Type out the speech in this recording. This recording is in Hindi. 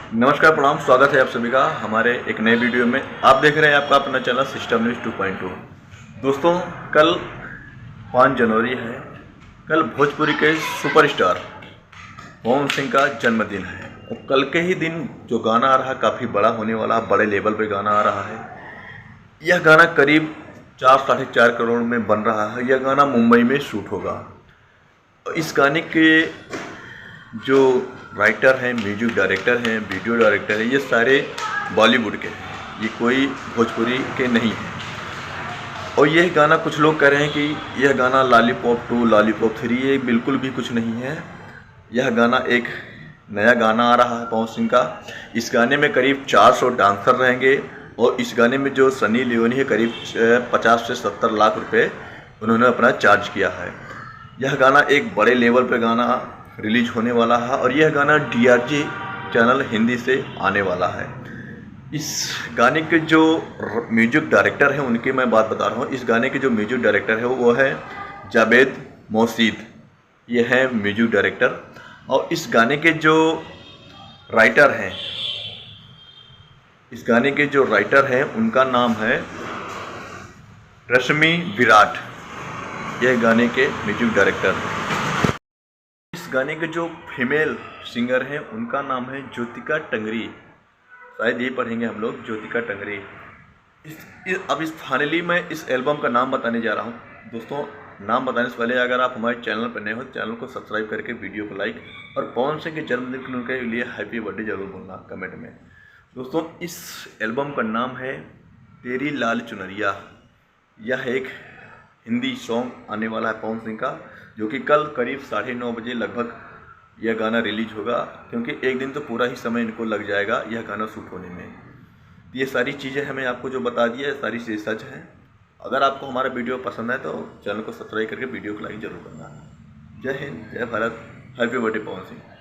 नमस्कार, प्रणाम। स्वागत है आप सभी का हमारे एक नए वीडियो में। आप देख रहे हैं आपका अपना चैनल सिस्टम न्यूज़ 2.2। दोस्तों, कल 5 जनवरी है। कल भोजपुरी के सुपरस्टार पवन सिंह का जन्मदिन है और कल के ही दिन जो गाना आ रहा है काफ़ी बड़ा होने वाला, बड़े लेवल पे गाना आ रहा है। यह गाना करीब 4-4.5 करोड़ में बन रहा है। यह गाना मुंबई में शूट होगा। इस गाने के जो राइटर हैं, म्यूजिक डायरेक्टर हैं, वीडियो डायरेक्टर हैं, ये सारे बॉलीवुड के हैं, ये कोई भोजपुरी के नहीं हैं। और यह गाना कुछ लोग कह रहे हैं कि यह गाना लॉलीपॉप 2, लॉलीपॉप 3, ये बिल्कुल भी कुछ नहीं है। यह गाना एक नया गाना आ रहा है पवन सिंह का। इस गाने में करीब 400 डांसर रहेंगे और इस गाने में जो सनी लियोनी है करीब 50 से 70 लाख रुपए उन्होंने अपना चार्ज किया है। यह गाना एक बड़े लेवल पे गाना रिलीज होने वाला है और यह गाना DRJ चैनल हिंदी से आने वाला है। इस गाने के जो म्यूजिक डायरेक्टर हैं उनकी मैं बात बता रहा हूँ। इस गाने के जो म्यूजिक डायरेक्टर है वो है जावेद मोहसिन, ये है म्यूजिक डायरेक्टर। और इस गाने के जो राइटर हैं, इस गाने के जो राइटर हैं उनका नाम है रश्मि विराट, यह गाने के म्यूजिक डायरेक्टर हैं। इस गाने के जो फीमेल सिंगर हैं उनका नाम है ज्योतिका टंगरी, शायद ये पढ़ेंगे हम लोग, ज्योतिका टंगरी। अब इस फाइनली मैं इस एल्बम का नाम बताने जा रहा हूँ। दोस्तों, नाम बताने से पहले अगर आप हमारे चैनल पर नए हो तो चैनल को सब्सक्राइब करके वीडियो को लाइक और पवन सिंह के जन्मदिन के लिए हैप्पी बर्थडे जरूर बोलना कमेंट में। दोस्तों, इस एल्बम का नाम है तेरी लाल चुनरिया। यह एक हिंदी सॉन्ग आने वाला है पवन सिंह का, जो कि कल करीब 9:30 बजे लगभग यह गाना रिलीज होगा, क्योंकि एक दिन तो पूरा ही समय इनको लग जाएगा यह गाना शूट होने में। ये सारी चीज़ें हमें आपको जो बता दी है सारी चीज़ें सच हैं। अगर आपको हमारा वीडियो पसंद है तो चैनल को सब्सक्राइब करके वीडियो को लाइक जरूर करना। जय हिंद, जय भारत, हैप्पी बर्थडे पवन सिंह।